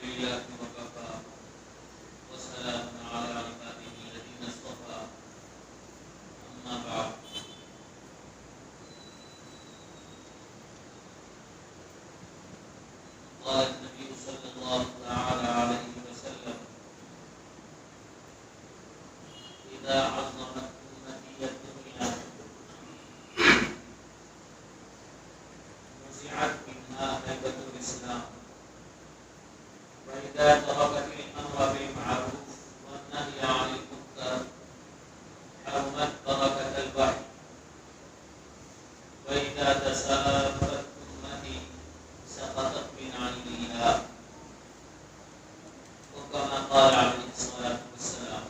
لله وكفى وسلام على عباده الذين اصطفى أما بعد قال النبي صلى الله تعالى عليه وسلم إذا عظمت أمتي الدنيا نزعت منها هيبة الإسلام وإذا تركت الأمر بالمعروف والنهي عن المنكر حرمت بركة الوحي وإذا تسابت أمتي سقطت من عينيها وكما قال عليه الصلاة والسلام.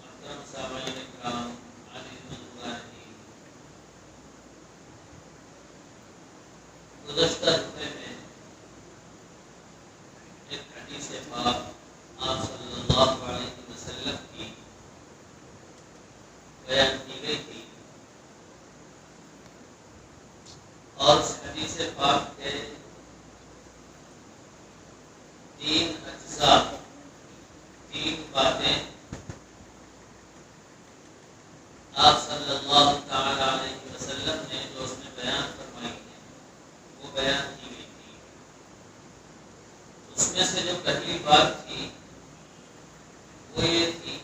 محترم سامعین اکرام، عزیز بزرگان دین، گزشتہ ہفتے میں ایک حدیث پاک آپ صلی اللہ علیہ وسلم کی بیان کی گئی تھی اور اس حدیث پاک کے تین اجزاء، تین باتیں آپ صلی اللہ تعالی علیہ وسلم نے جو اس میں بیان فرمائی ہیں وہ بیان کی گئی تھی. اس میں سے جو پہلی بات تھی وہ یہ تھی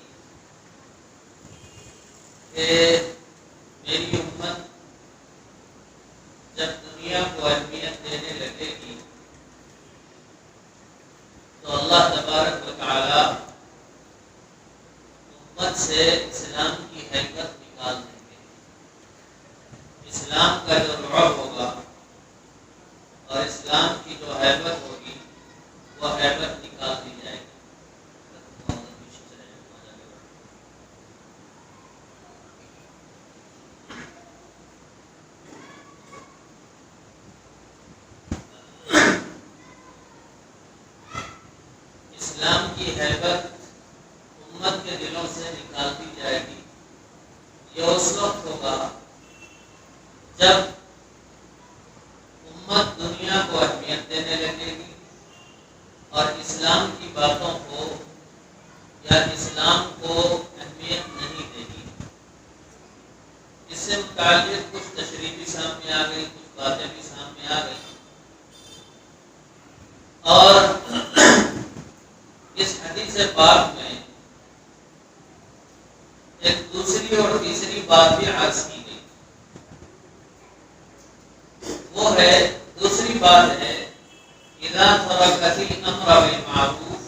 کہ میری امت جب دنیا کو اہمیت دینے لگے گی تو اللہ تبارک و تعالی امت سے اسلام کی حقیقت نکال دیں گے. اسلام کا جو رعب ہوگا اور اسلام کی جو ہیبت ہوگی وہ ہیبت نکال دی جائے گی. اسلام کی ہیبت امت کے دلوں سے نکال دی جائے گی. یہ اس وقت ہوگا جب امت دنیا کو اہمیت دینے لگے گی اور اسلام کی باتوں کو یا اسلام کو اہمیت نہیں دے گی. اس سے متعلق کچھ تشریح بھی سامنے آ گئی، کچھ باتیں بھی سامنے آ گئی اور اس حدیث پاک میں ایک دوسری اور تیسری بات بھی عرض کی گئی. وہ ہے، دوسری بات ہے اذا تركت الامر بالمعروف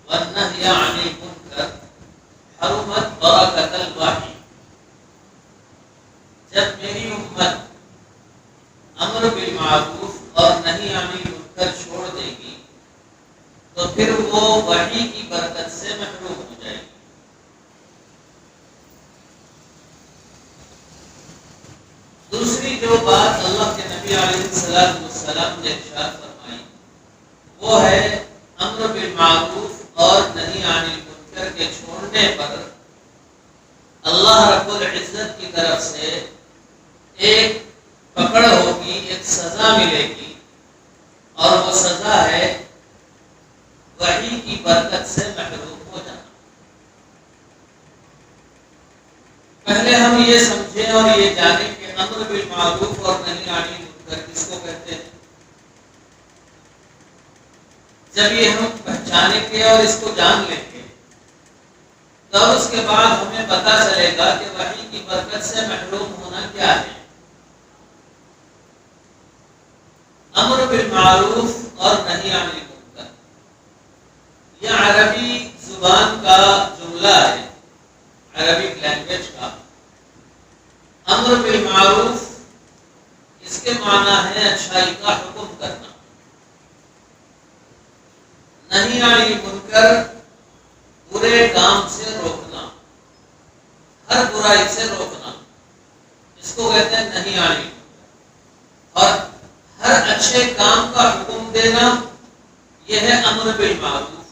والنهي عن المنكر حرمت بركة الوحي. جب میری امت امر بالمعروف اور نہی عن المنکر چھوڑ دے گی تو پھر وہ وحی کی برکت سے محروم ہو جائے گی. دوسری جو بات اللہ کے نبی علیہ السلام نے ارشاد فرمائی وہ ہے امر بالمعروف اور نہی عن المنکر کے چھوڑنے پر اللہ رب العزت کی طرف سے ایک پکڑ ہوگی، ایک سزا ملے گی اور وہ سزا ہے وحی کی برکت سے محروم ہو جانا. پہلے ہم یہ سمجھیں اور یہ جانیں کہ امر بالمعروف اور نہی عن المنکر کس کو کہتے ہیں. جب یہ ہم پہچانیں گے اور اس کو جان لیں گے تو اس کے بعد ہمیں پتہ چلے گا کہ وحی کی برکت سے محروم ہونا کیا ہے. امر بالمعروف اور نہی عن المنکر یہ عربی زبان کا جملہ ہے، عربک لینگویج کا. امر بالمعروف اس کے معنی ہے اچھائی کا حکم کرنا. نہی عن المنکر برے کام سے روکنا، ہر برائی سے روکنا، اس کو کہتے ہیں نہی عن المنکر. اور ہر اچھے کام کا حکم دینا یہ ہے امر بالمعروف.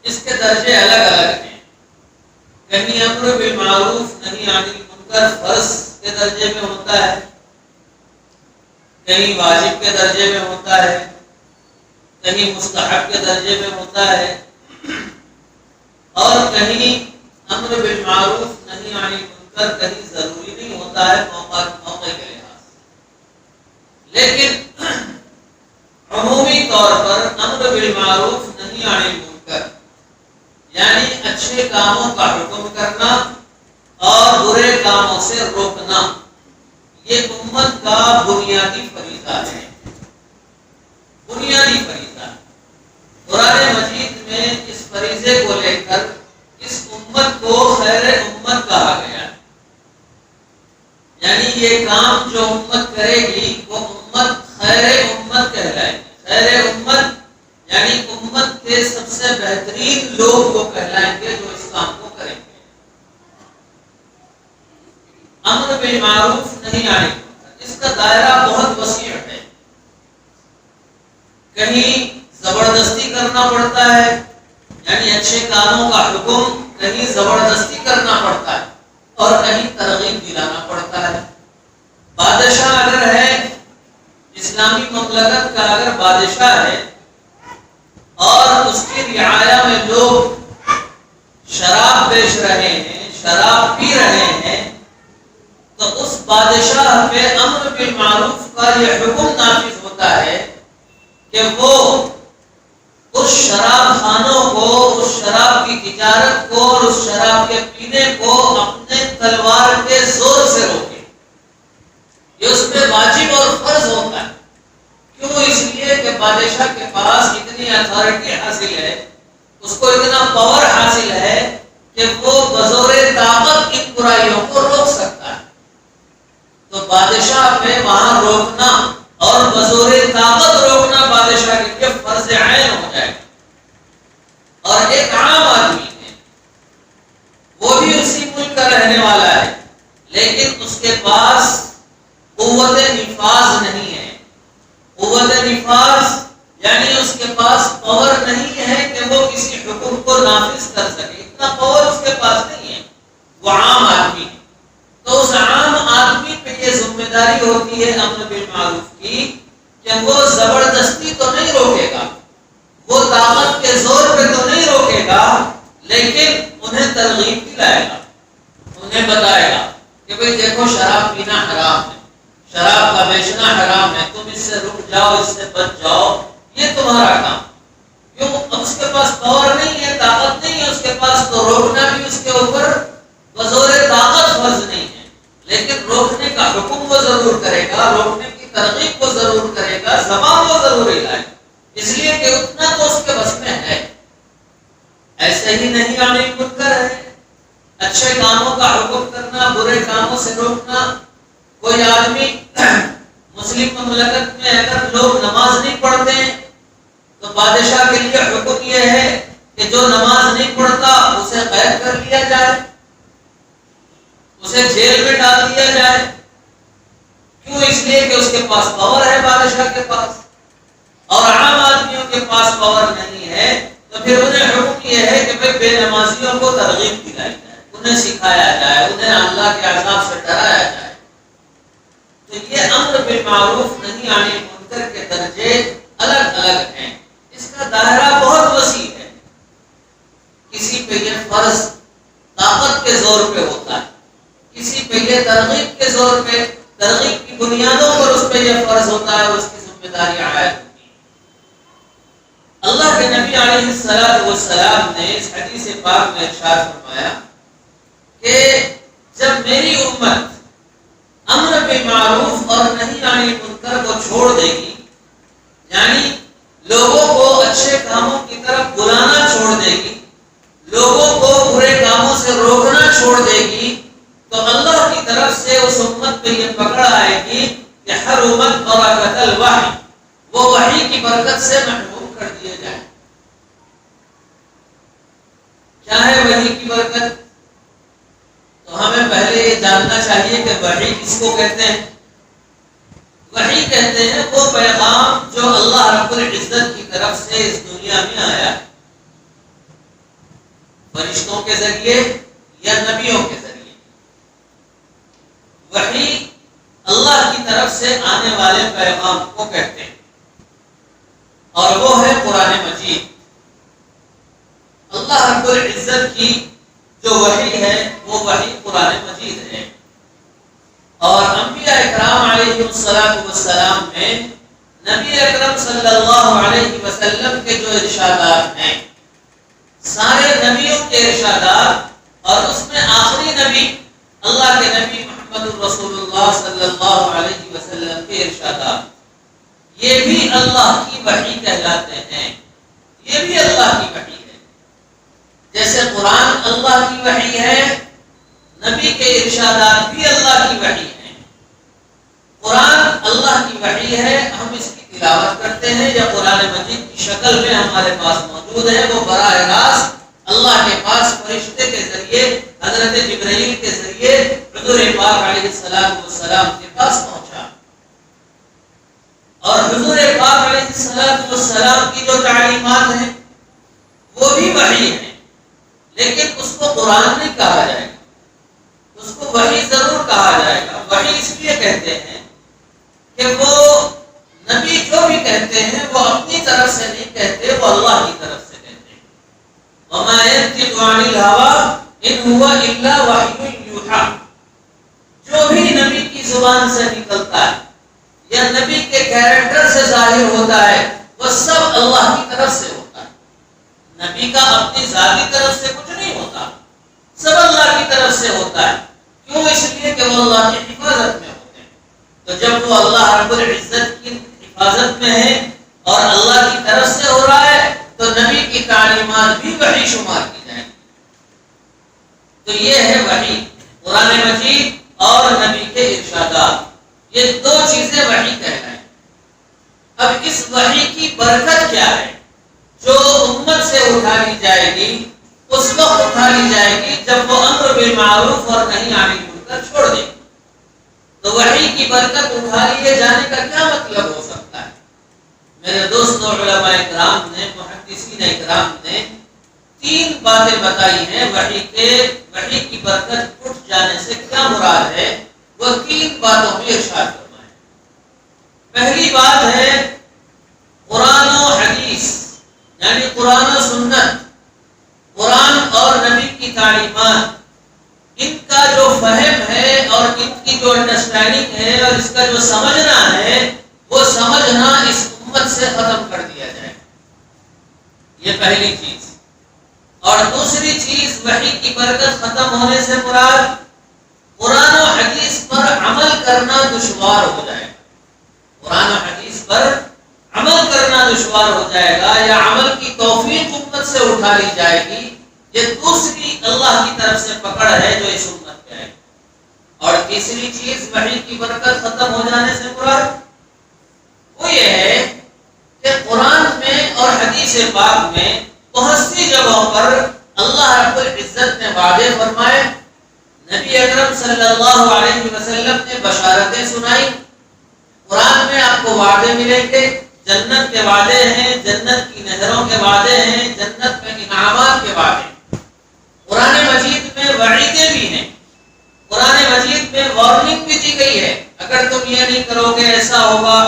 اس کے درجے الگ الگ ہیں. کہیں امر بالمعروف نہی عن المنکر منکر فرض کے درجے میں ہوتا ہے، کہیں واجب کے درجے میں ہوتا ہے، کہیں مستحب کے درجے میں ہوتا ہے، اور کہیں امر بالمعروف نہی عن المنکر کہیں ضروری نہیں ہوتا ہے موقع کے لحاظ سے، لیکن عمومی طور پر امر بالمعروف نہی عن المنکر یعنی اچھے کاموں کا حکم کرنا اور برے کاموں سے روکنا، یہ امت کا بنیادی فریضہ ہے، بنیادی فریضہ۔ قرآن مجید میں اس فریضے کو لے کر اس امت کو خیر امت کہا گیا، یعنی یہ کام جو امت کرے گی وہ امت خیر امت کہلائے گی۔ خیر امت یعنی امت کے سب سے بہترین لوگ وہ کہلائیں گے جو اس کام کو کریں گے۔ امر بالمعروف نہی عن المنکر، اس کا دائرہ بہت وسیع ہے، کہیں زبردستی کرنا پڑتا ہے، یعنی اچھے کاموں کا حکم کہیں زبردستی کرنا پڑتا ہے اور کہیں ترغیب دلانا پڑتا ہے۔ بادشاہ اگر ہے، اسلامی مملکت کا اگر بادشاہ ہے اور اس کی رعایا میں لوگ شراب بیچ رہے ہیں، شراب پی رہے ہیں، تو اس بادشاہ پہ امر بالمعروف کا یہ حکم نافذ ہوتا ہے کہ وہ اس شراب خانوں کو، اس شراب کی تجارت کو اور اس شراب کے پینے کو اپنے تلوار کے زور سے روکے۔ یہ اس پہ واجب اور فرض ہوتا ہے۔ کیوں؟ اس لیے کہ بادشاہ کے پاس اتنی اتھارٹی حاصل ہے، اس کو اتنا پاور حاصل ہے کہ وہ بزور طاقت ان برائیوں کو روک سکتا ہے۔ تو بادشاہ پہ وہاں روکنا اور بزور طاقت روکنا بادشاہ کے لیے فرض عین ہو جائے گا۔ اور ایک عام آدمی ہے، وہ بھی اسی ملک کا رہنے والا ہے، لیکن اس کے پاس قوت نفاذ نہیں ہے۔ قوت نفاذ یعنی اس کے پاس پاور نہیں ہے کہ وہ کسی حکم کو نافذ کر سکے، اتنا پاور اس کے پاس نہیں ہے، وہ عام آدمی ہے۔ تو اس عام آدمی پہ یہ ذمہ داری ہوتی ہے امر بالمعروف کی کہ وہ زبردستی تو نہیں روکے گا، وہ طاقت کے زور پہ تو نہیں روکے گا، لیکن انہیں ترغیب دلائے گا، انہیں بتائے گا کہ بھئی دیکھو شراب پینا حرام ہے، شراب کا بیچنا حرام ہے، تم اس سے رک جاؤ، اس سے بچ جاؤ، یہ تمہارا کام۔ کیوں؟ اس کے پاس پاور نہیں ہے، طاقت نہیں ہے اس کے پاس، تو روکنا بھی اس کے اوپر بزور طاقت فرض نہیں ہے، لیکن روکنے کا حکم وہ ضرور کرے گا، روکنے کی ترغیب وہ ضرور کرے گا، زبان وہ ضرور ہلائے، اس لیے کہ اتنا تو اس کے بس میں ہے۔ ایسے ہی نہی عن المنکر ہے، اچھے کاموں کا حکم کرنا، برے کاموں سے روکنا۔ کوئی آدمی مسلم مملکت میں اگر لوگ نماز نہیں پڑھتے ہیں تو بادشاہ کے لیے حکم یہ ہے کہ جو نماز نہیں پڑھتا اسے قید کر لیا جائے، اسے جیل میں ڈال دیا جائے۔ کیوں؟ اس لیے کہ اس کے پاس پاور ہے بادشاہ کے پاس، اور عام آدمیوں کے پاس پاور نہیں ہے، تو پھر انہیں حکم یہ ہے کہ بھئی بے نمازیوں کو ترغیب دلائی جائے، انہیں سکھایا جائے، انہیں اللہ کے عذاب سے ڈرایا جائے۔ تو یہ امر بالمعروف نہی عن المنکر کے درجے الگ الگ ہیں، اس کا دائرہ بہت وسیع ہے۔ کسی پہ یہ فرض طاقت کے زور پہ ہوتا ہے، کسی پہ یہ ترغیب کے زور پہ، ترغیب کی بنیادوں پر اس پہ یہ فرض ہوتا ہے اور اس کی ذمہ داری عائد ہوتی ہے۔ اللہ کے نبی علیہ السلام نے اس حدیث پاک میں ارشاد فرمایا کہ جب میری امت امر بالمعروف اور نہی عن المنکر کو چھوڑ دے گی، یعنی لوگوں کو اچھے کاموں کی طرف بلانا چھوڑ دے گی، لوگوں کو برے کاموں سے روکنا چھوڑ دے گی، تو اللہ کی طرف سے اس امت پہ یہ پکڑ آئے گی کہ ہر امت برکت الوحی، وہ وحی کی برکت سے محروم کر دیے جائیں۔ کیا ہے وحی کی برکت؟ تو ہمیں پہلے یہ جاننا چاہیے کہ وحی کس کو کہتے ہیں۔ وحی کہتے ہیں وہ پیغام جو اللہ رب العزت کی طرف سے اس دنیا میں آیا، فرشتوں کے ذریعے یا نبیوں کے ذریعے۔ وحی اللہ کی طرف سے آنے والے پیغام کو کہتے ہیں، اور وہ ہے قرآن مجید۔ اللہ رب العزت کی جو وحی ہے وہ وحی قرآن مجید ہے، اور انبیاء اکرام علیہ السلام میں نبی اکرم صلی اللہ علیہ وسلم کے جو ارشادات ہیں، سارے نبیوں کے ارشادات، اور اس میں آخری نبی اللہ کے نبی محمد رسول اللہ صلی اللہ علیہ وسلم کے ارشادات، یہ بھی اللہ کی وحی کہلاتے ہیں، یہ بھی اللہ کی وحی ہے۔ جیسے قرآن اللہ کی وحی ہے، نبی کے ارشادات بھی اللہ کی وحی ہیں۔ قرآن اللہ کی وحی ہے، ہم اس کی تلاوت کرتے ہیں یا قرآن مجید کی شکل میں ہمارے پاس موجود ہے، وہ براہ راست اللہ کے پاس فرشتے کے ذریعے حضرت جبرائیل کے ذریعے حضور پاک علیہ السلام کے پاس پہنچا، اور حضور پاک علیہ السلام کی جو تعلیمات ہیں وہ بھی وحی ہیں، لیکن اس کو قرآن نہیں کہا جائے گا، اس کو وحی ضرور کہا جائے گا۔ وحی اس لیے کہتے ہیں کہ وہ نبی جو بھی کہتے ہیں وہ اپنی طرف سے نہیں کہتے، وہ اللہ کی طرف سے کہتے ہیں۔ وَمَا يَنطِقُ عَنِ الْهَوَىٰ إِنْ هُوَ إِلَّا وَحْيٌ يُوحَىٰ، جو بھی نبی کی زبان سے نکلتا ہے یا نبی کے کیریکٹر سے ظاہر ہوتا ہے وہ سب اللہ کی طرف سے ہوتا ہے۔ نبی کا اپنی ذاتی طرف سے کچھ نہیں ہوتا، سب اللہ کی طرف سے ہوتا ہے۔ کیوں؟ اس لیے کہ وہ اللہ کی حفاظت میں ہوتے ہیں۔ تو جب وہ اللہ رب العزت کی حفاظت میں ہے اور اللہ کی طرف سے ہو رہا ہے تو نبی کی تعلیمات بھی وحی شمار کی جائیں گی۔ تو یہ ہے وحی، قرآن مجید اور نبی کے ارشادات، یہ دو چیزیں وحی کہلائیں۔ اب اس وحی کی برکت کیا ہے جو امت سے اٹھا لی جائے گی؟ اس وقت اٹھا لی جائے گی جب وہ امر بالمعروف اور نہی عن المنکر چھوڑ دیں گے۔ تو وحی کی برکت اٹھا لیے جانے کا کیا مطلب ہو سکتا ہے؟ میرے دوستوں، علماء اکرام نے، محدثین اکرام نے تین باتیں بتائی ہیں وحی کی برکت اٹھ جانے سے کیا مراد ہے، وہ تین باتوں میں ارشاد فرمائیں۔ پہلی بات ہے قرآن و حدیث، یعنی قرآن و سنت، قرآن اور نبی کی تعلیمات، ان کا جو فہم ہے اور ان کی جو انڈرسٹینڈنگ ہے اور اس کا جو سمجھنا ہے، وہ سمجھنا اس امت سے ختم کر دیا جائے، یہ پہلی چیز۔ اور دوسری چیز، وحی کی برکت ختم ہونے سے مراد قرآن و حدیث پر عمل کرنا دشوار ہو جائے گا، قرآن و حدیث پر عمل کرنا دشوار ہو جائے گا، یا عمل کی توفیق امت سے اٹھا لی جائے گی۔ یہ دوسری اللہ کی طرف سے پکڑ ہے جو اس امت پہ ہے۔ اور تیسری چیز، وحی کی برکت ختم ہو جانے سے مراد وہ یہ ہے کہ قرآن میں اور حدیث پاک میں بہت سی جگہوں پر اللہ رب العزت نے وعدے فرمائے، نبی اکرم صلی اللہ علیہ وسلم نے بشارتیں سنائی۔ قرآن میں آپ کو وعدے ملیں گے، جنت کے وعدے ہیں، جنت کی نہروں کے وعدے ہیں، جنت میں انعامات کے وعدے ہیں۔ قرآن مجید میں وعیدیں بھی ہیں، قرآن مجید میں وارننگ بھی دی گئی ہے، اگر تم یہ نہیں کرو گے ایسا ہوگا،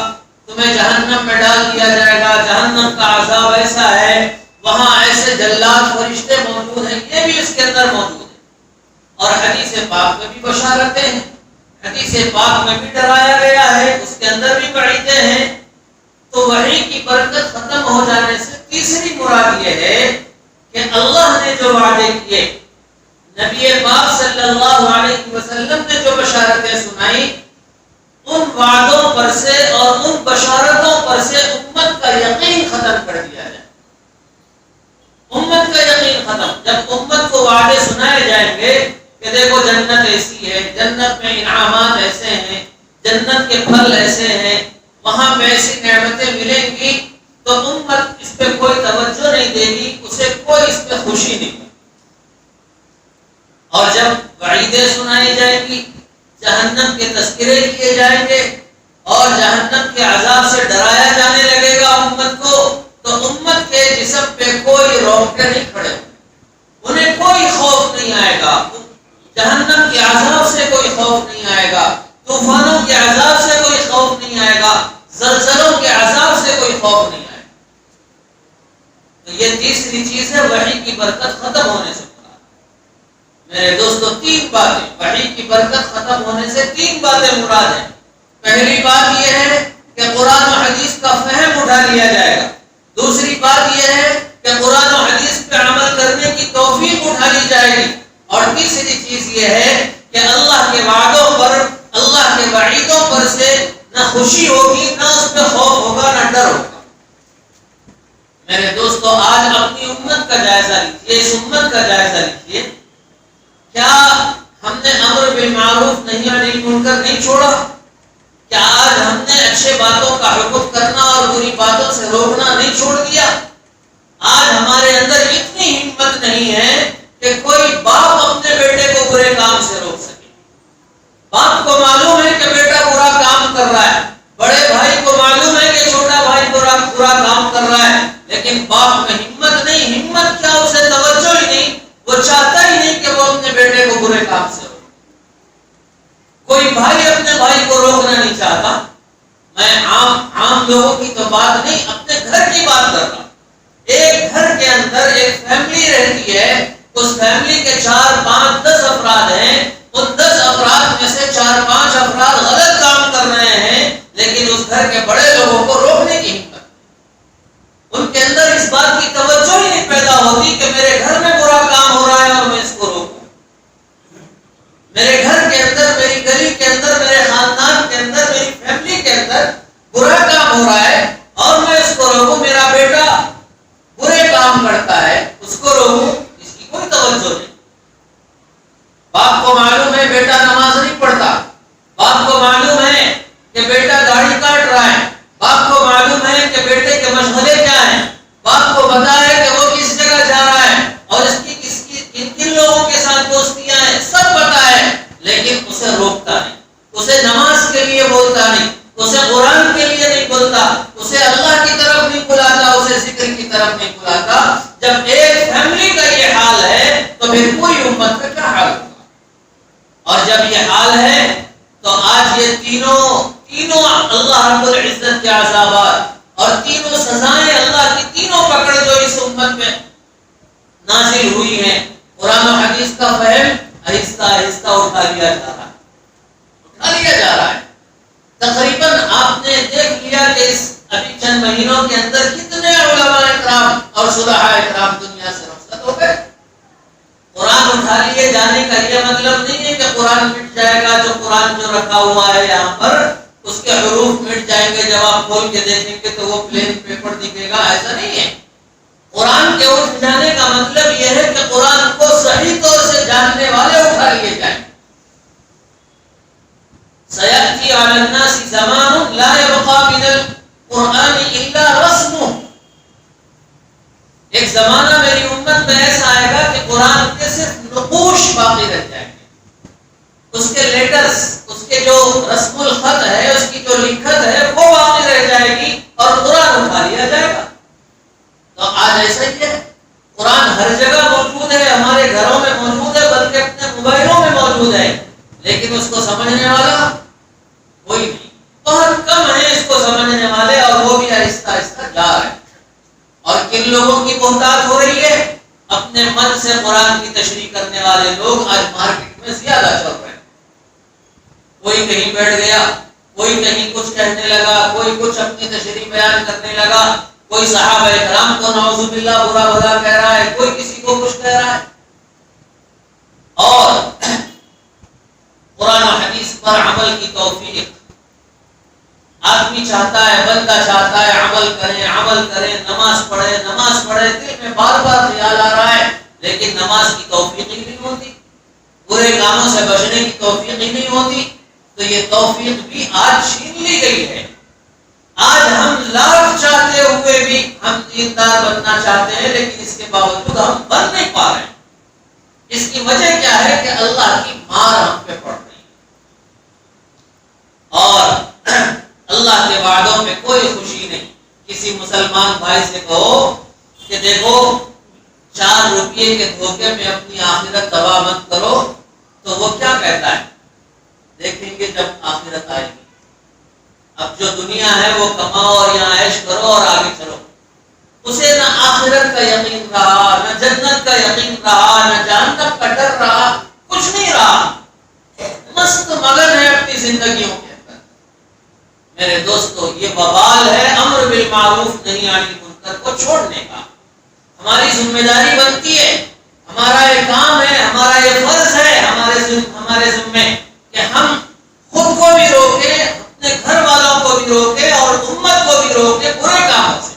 تمہیں جہنم میں ڈال دیا جائے گا، جہنم کا عذاب ایسا ہے، وہاں ایسے جلاد فرشتے موجود ہیں، یہ بھی اس کے اندر موجود ہے۔ اور حدیث پاک میں بھی بشارتیں ہیں، حدیث پاک میں بھی ڈرایا گیا ہے، اس کے اندر بھی وعیدیں ہیں۔ تو وحی کی برکت ختم ہو جانے سے تیسری مراد یہ ہے کہ اللہ نے جو وعدے کیے، نبی پاک صلی اللہ علیہ وسلم نے جو بشارتیں سنائی، ان وعدوں پر سے اور ان بشارتوں پر سے امت کا یقین ختم کر دیا جائے، امت کا یقین ختم۔ جب امت کو وعدے سنائے جائیں گے کہ دیکھو جنت ایسی ہے، جنت میں انعامات ایسے ہیں، جنت کے پھل ایسے ہیں، وہاں پہ ایسی نعمتیں ملیں گی، تو امت اس پہ کوئی توجہ نہیں دے گی، اسے کوئی اس پہ خوشی نہیں ہوگی۔ اور جب وعیدیں سنائی جائیں گی، جہنم کے تذکرے کیے جائیں گے اور جہنم کے عذاب سے ڈرایا جانے لگے گا امت کو، تو امت کے جسم پہ کوئی روکے نہیں کھڑے ہوں، انہیں کوئی خوف نہیں آئے گا، جہنم کے عذاب سے کوئی خوف نہیں آئے گا، طوفانوں کے عذاب سے کوئی خوف نہیں آئے گا، زلزلوں کے عذاب سے کوئی خوف نہیں آئے گا۔ تو یہ تیسری چیز ہے وحی کی برکت ختم ہونے سے مراد۔ میرے دوستو، تین باتیں، وحی کی برکت ختم ہونے سے تین باتیں مراد ہیں۔ پہلی بات یہ ہے کہ قرآن و حدیث کا فہم اٹھا لیا جائے گا۔ دوسری بات یہ ہے کہ قرآن و حدیث پہ عمل کرنے کی توفیق اٹھا لی جائے گی۔ اور تیسری چیز یہ ہے کہ اللہ کے وعدوں پر، اللہ کے وعیدوں پر سے نہ خوشی ہوگی، نہ اس پہ خوف ہوگا، نہ ڈر ہوگا۔ میرے دوستو، آج اپنی امت کا جائزہ لیجیے، اس امت کا جائزہ لیجیے۔ کیا ہم نے امر بالمعروف نہی عن المنکر نہیں چھوڑا؟ کیا آج ہم نے اچھے باتوں کا حکم کرنا اور بری باتوں سے روکنا نہیں چھوڑ دیا؟ آج ہمارے اندر اتنی ہمت نہیں ہے کہ کوئی باپ اپنے بیٹے کو برے کام سے روک سکے۔ باپ کو معلوم ہے کہ بیٹا برا کام کر رہا ہے، بڑے بھائی کو معلوم ہے کہ چھوٹا بھائی برا کام کر رہا ہے، لیکن باپ میں ہمت نہیں۔ ہمت کیا، اسے توجہ ہی نہیں، وہ چاہتا ہی نہیں کہ وہ اپنے بیٹے کو برے کام سے روکے۔ کوئی بھائی اپنے بھائی کو روکنا نہیں چاہتا۔ میں عام لوگوں کی تو بات نہیں، اپنے گھر کی بات کر رہا ہوں۔ ایک گھر کے اندر ایک فیملی رہتی ہے، اس فیملی کے 4 5 10 افراد ہیں، ان 10 افراد میں سے 4 5 افراد غلط کام کر رہے ہیں، لیکن اس گھر کے بڑے لوگوں کو روکنے کی ہمت، ان کے اندر اس بات کی توجہ ہی نہیں پیدا ہوتی کہ میرے گھر میں برا کام ہو رہا ہے اور میں اس کو روکوں۔ میرے گھر کے اندر، میری گلی کے اندر، میرے خاندان کے اندر، میری فیملی کے اندر برا کام ہو رہا ہے اور میں اس کو روکوں۔ میرا بیٹا برے کام کرتا ہے، اس کو روکوں، اس کی کوئی توجہ نہیں۔ باپ کو معلوم ہے بیٹا نماز نہیں پڑھتا، باپ کو معلوم ہے کہ بیٹا داڑھی کاٹ رہا ہے، باپ کو معلوم ہے کہ بیٹے کے مشغلے کیا ہیں، باپ کو پتا ہے کہ وہ کس جگہ جا رہا ہے اور اس کی کن لوگوں کے ساتھ دوستیاں ہیں، سب پتا ہے، لیکن اسے روکتا نہیں، اسے نماز کے لیے بولتا نہیں، اسے قرآن کے لیے نہیں بولتا، اسے اللہ کی طرف نہیں بلاتا، اسے ذکر کی طرف نہیں بلاتا۔ جب ایک فیملی کا یہ حال ہے تو پھر پوری امت کا کیا حال ہوگا؟ اور جب یہ حال ہے تو آج یہ تینوں اللہ رب العزت کے عذابات اور تینوں سزائیں اللہ کی تینوں پکڑ جو اس امت میں نازل ہوئی ہیں، قرآن و حدیث کا فہم آہستہ آہستہ اٹھا لیا جا رہا ہے۔ تقریباً آپ نے دیکھ لیا کہ اس ابھی چند مہینوں کے اندر کتنے علماء اکرام اور صلحاء اکرام دنیا سے رخصت ہو گئے۔ قرآن اٹھا لیے جانے کا یہ مطلب نہیں ہے کہ قرآن مٹ جائے گا۔ قرآن جو رکھا ہوا ہے یہاں پر، اس کے حروف مٹ جائیں گے، جب آپ کھول کے دیکھیں گے تو وہ پلین پیپر دکھے گا، ایسا نہیں ہے۔ قرآن کے اٹھ جانے کا مطلب یہ ہے کہ قرآن کو صحیح طور سے جاننے والے اٹھا لیے جائیں۔ سیأتی علی الناس زمان لا یبقى من القرآن الا رسمه۔ ایک زمانہ میری امت میں ایسا آئے گا کہ قرآن کے صرف نقوش باقی رہ جائیں گے، اس کے لیٹرز، اس کے جو رسم الخط ہے، اس کی جو لکھت ہے وہ باقی رہ جائے گی اور قرآن اٹھا لیا جائے گا۔ تو آج ایسا ہی ہے، قرآن ہر جگہ موجود ہے، ہمارے گھروں میں موجود ہے، بلکہ اپنے موبائلوں میں موجود ہے، لیکن اس کو سمجھنے والا کوئی نہیں، بہت کم ہے اس کو سمجھنے والے، اور وہ بھی آہستہ آہستہ جا رہے ہیں۔ اور کن لوگوں کی بہتات ہو رہی ہے؟ اپنے من سے قرآن کی تشریح کرنے والے لوگ آج مارکیٹ میں زیادہ چل رہے ہیں۔ کوئی کہیں بیٹھ گیا، کوئی کہیں کچھ کہنے لگا، کوئی کچھ اپنی تشریح بیان کرنے لگا، کوئی صحابہ کرام کو نعوذ باللہ برا بھلا کہہ رہا ہے، کوئی کسی کو کچھ کہہ رہا ہے۔ اور قرآن و حدیث پر عمل کی توفیق آدمی چاہتا ہے، بندہ چاہتا ہے عمل کریں، نماز پڑھے، دل میں بار بار خیال آ رہا ہے، لیکن نماز کی توفیق ہی نہیں ہوتی، برے کاموں سے بچنے کی توفیق ہی نہیں ہوتی۔ تو یہ توفیق بھی آج چھین لی گئی ہے۔ آج ہم لاکھ چاہتے ہوئے بھی ہم دیندار بننا چاہتے ہیں، لیکن اس کے باوجود ہم بن نہیں پا رہے ہیں۔ اس کی وجہ کیا ہے کہ اللہ کی مار ہم پہ پڑ رہی ہے، اور اللہ کے وعدوں میں کوئی خوشی نہیں۔ کسی مسلمان بھائی سے کہو کہ دیکھو 4 روپے کے دھوکے میں اپنی آخرت تباہ مت کرو، تو وہ کیا کہتا ہے؟ دیکھیں گے جب آخرت آئے گی. اب جو دنیا ہے وہ کماؤ اور یہاں عیش کرو اور آگے چلو. اسے نہ آخرت کا یقین رہا، نہ جنت کا یقین رہا، نہ جہنم کا ڈر رہا، کچھ نہیں رہا. مست مگن ہے اپنی زندگیوں کے اندر. میرے دوستو، یہ وبال ہے امر بالمعروف نہی عن المنکر کو چھوڑنے کا. ہماری ذمہ داری بنتی ہے، ہمارا یہ کام ہے، ہمارا یہ فرض ہے ہمارے ذمے کہ ہم خود کو بھی روکیں، اپنے گھر والوں کو بھی روکیں اور امت کو بھی روکیں برے کاموں سے.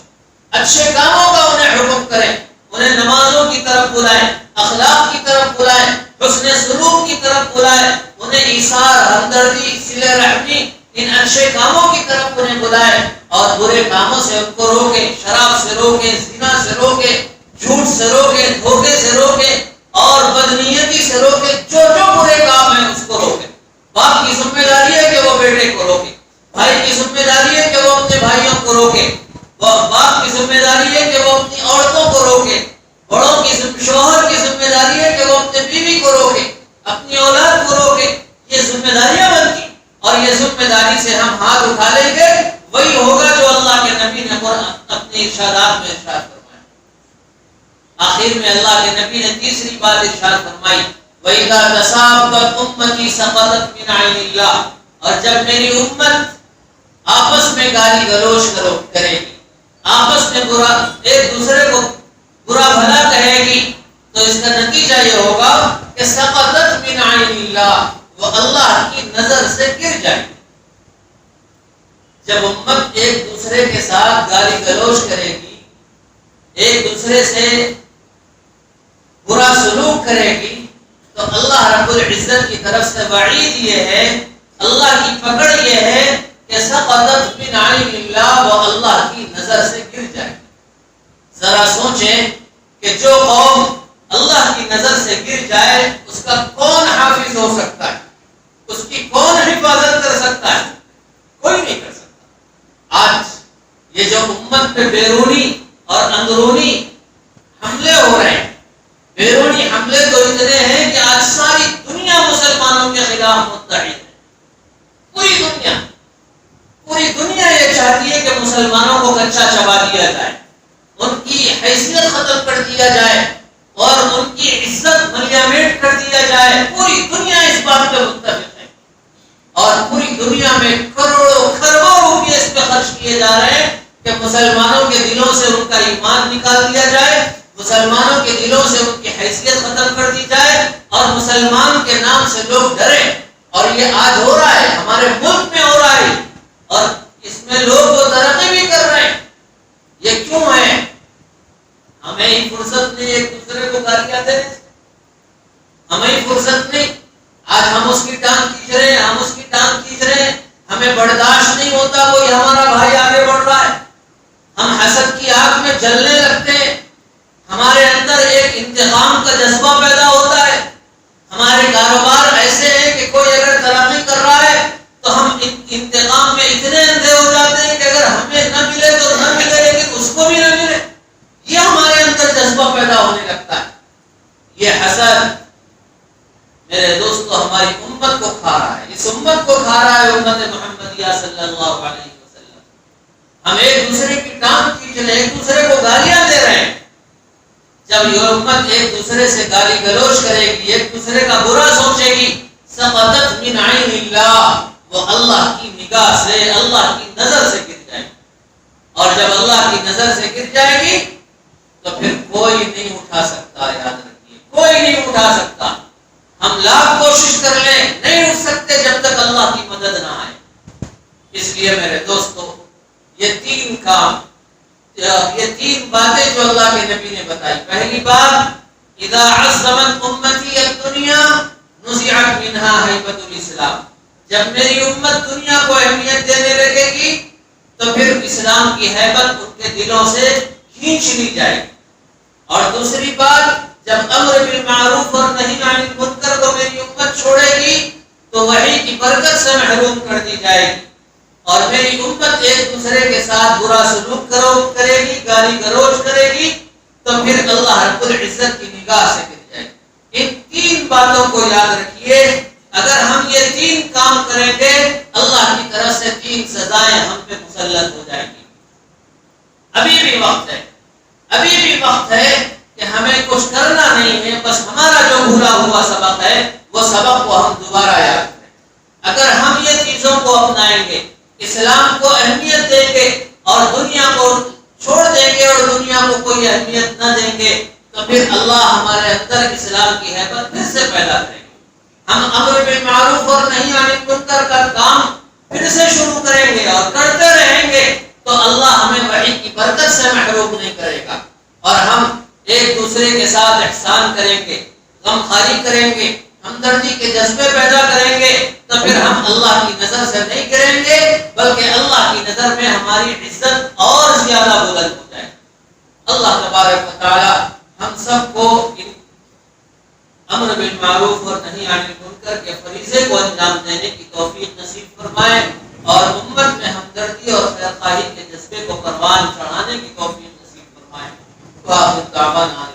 اچھے کاموں کا انہیں حکم کریں، انہیں نمازوں کی طرف بلائیں، اخلاق کی طرف بلائیں، حسن سلوک کی طرف بلائیں، انہیں ایثار، ہمدردی، صلہ رحمی، ان اچھے کاموں کی طرف انہیں بلائیں اور برے کاموں سے ان کو روکیں. شراب سے روکیں، زنا سے روکیں، جھوٹ سے روکیں، دھوکے سے روکیں اور بدنیتی سے روکیں. جو برے کام ہیں اس کو روکیں. باپ کی ذمہ داری ہے کہ وہ بیٹے کو روکے، بھائی کی ذمہ داری ہے کہ وہ اپنے بھائیوں کو روکے، باپ کی ذمہ داری ہے کہ وہ اپنی عورتوں کو روکے، بڑوں کی شوہر کی ذمہ داری ہے کہ وہ اپنے بیوی کو روکے، اپنی اولاد کو روکے. یہ ذمہ داریاں بنتی اور یہ ذمہ داری سے ہم ہاتھ اٹھا لیں گے، وہی ہوگا جو اللہ کے نبی نے اپنے ارشادات میں ارشاد فرمایا. آخر میں اللہ کے نبی نے تیسری بات ارشاد فرمائی، وَإِذَا تَسَابَّتْ أُمَّتِي سَقَطَتْ مِنْ عَيْنِ اللَّهِ. اور جب میری امت آپس میں گالی گلوچ کرے گی، آپس میں ایک دوسرے کو برا بھلا کہے گی، تو اس کا نتیجہ یہ ہوگا کہ سقطت من عین اللہ، وہ اللہ کی نظر سے گر جائے. جب امت ایک دوسرے کے ساتھ گالی گلوچ کرے گی، ایک دوسرے سے برا سلوک کرے گی، تو اللہ رب العزت کی طرف سے وعید یہ ہے، اللہ کی پکڑ یہ ہے کہ سقطت من عین اللہ، وہ اللہ کی نظر سے گر جائے. ذرا سوچیں کہ جو قوم اللہ کی نظر سے گر جائے اس کا کون حافظ ہو سکتا ہے، اس کی کون حفاظت کر سکتا ہے؟ کوئی نہیں کر سکتا. آج یہ جو امت پہ بیرونی اور اندرونی حملے ہو رہے ہیں، بیرونی حملے تو اتنے ہیں کہ آج ساری دنیا مسلمانوں کے خلاف متحد ہے. پوری دنیا یہ چاہتی ہے کہ مسلمانوں کو کچا چبا دیا جائے، ان کی حیثیت ختم کر دیا جائے اور ان کی عزت ملیامٹ کر دیا جائے. پوری دنیا اس بات پہ متفق ہے اور پوری دنیا میں کروڑوں کھربوں روپے اس پہ خرچ کیے جا رہے ہیں کہ مسلمانوں کے دلوں سے ان کا ایمان نکال دیا جائے، مسلمانوں کے دلوں سے ان کی حیثیت ختم کر دی جائے اور مسلمان کے نام سے لوگ ڈریں. اور یہ آج ہو رہا ہے، ہمارے ملک میں ہو رہا ہے اور اس میں لوگ وہ ترقی بھی کر رہے ہیں. یہ کیوں ہے؟ ہمیں ہی فرصت نہیں ایک دوسرے کو گالیاں دینے سے، ہمیں ہی فرصت نہیں. آج ہم اس کی ٹانگ کھینچ رہے ہیں، ہم اس کی ٹانگ کھینچ رہے ہیں، ہمیں برداشت نہیں ہوتا کوئی ہمارا بھائی آگے بڑھ رہا ہے، ہم حسد کی آگ میں جلنے لگتے ہیں، ہمارے اندر ایک انتقام کا جذبہ پیدا ہوتا ہے. ہمارے کاروبار ایسے ہیں کہ کوئی اگر ترقی کر رہا ہے تو ہم انتقام میں اتنے اندھے ہو جاتے ہیں کہ اگر ہمیں نہ ملے تو نہ ملے لیکن اس کو بھی نہ ملے. یہ ہمارے اندر جذبہ پیدا ہونے لگتا ہے. یہ حسد میرے دوستو ہماری امت کو کھا رہا ہے، اس امت کو کھا رہا ہے امت محمدیہ صلی اللہ علیہ وسلم. ہم ایک دوسرے کی ٹانگ کھینچ رہے ہیں، ایک دوسرے کو گالیاں دے رہے ہیں. جب یہ امت ایک دوسرے سے گالی گلوچ کرے گی، ایک دوسرے کا برا سوچے گی، سقطت من عین اللہ، وہ اللہ کی نگاہ سے، اللہ کی نظر سے گر جائے گی. اور جب اللہ کی نظر سے گر جائے گی تو پھر کوئی نہیں اٹھا سکتا. یاد رکھیے، کوئی نہیں اٹھا سکتا. ہم لاکھ کوشش کر لیں نہیں اٹھ سکتے جب تک اللہ کی مدد نہ آئے. اس لیے میرے دوستو یہ تین کام، یہ تین باتیں جو اللہ کے نبی نے بتائی. پہلی بات، اذا عظمت امتی الدنیا نزعت منها ہیبۃ الاسلام. جب میری امت دنیا کو اہمیت دینے لگے گی تو پھر اسلام کی ہیبت ان کے دلوں سے کھینچ لی جائے گی. اور دوسری بات، جب امر بالمعروف اور نہی عن المنکر کو میری امت چھوڑے گی تو وحی کی برکت سے محروم کر دی جائے گی اور میری امت ایک دوسرے کے ساتھ برا سلوک کرے گی، گالی گلوچ کرے گی تو پھر اللہ رب العزت کی نگاہ سے گر جائے گی. ان 3 باتوں کو یاد رکھیے. اگر ہم یہ 3 کام کریں گے اللہ کی طرف سے 3 سزائیں ہم پہ مسلط ہو جائیں گی. ابھی بھی وقت ہے، ابھی بھی وقت ہے کہ ہمیں کچھ کرنا نہیں ہے، بس ہمارا جو بھولا ہوا سبق ہے وہ سبق کو ہم دوبارہ یاد کریں. اگر ہم یہ چیزوں کو اپنائیں گے، اسلام کو اہمیت دیں گے اور دنیا کو چھوڑ دیں گے اور دنیا کو کوئی اہمیت نہ دیں گے، تو پھر اللہ ہمارے اندر اسلام کی ہیبت پھر سے پیدا کریں گے. ہم امر بالمعروف اور نہی عن المنکر کا کام پھر سے شروع کریں گے اور کرتے رہیں گے تو اللہ ہمیں وحی کی برکت سے محروم نہیں کرے گا. اور ہم ایک دوسرے کے ساتھ احسان کریں گے، غمخواری کریں گے، ہمدردی کے جذبے پیدا کریں گے، تو پھر ہم اللہ کی نظر سے نہیں گریں گے بلکہ اللہ کی نظر میں ہماری عزت اور زیادہ بلند ہو جائے. اللہ تبارک و تعالی ہم سب کو امر بالمعروف اور نہی عن المنکر کے فریضے کو انجام دینے کی توفیق نصیب فرمائے اور امت میں ہمدردی اور خیرخواہی کے جذبے کو پروان چڑھانے کی توفیق نصیب فرمائے. وآخر دعوانا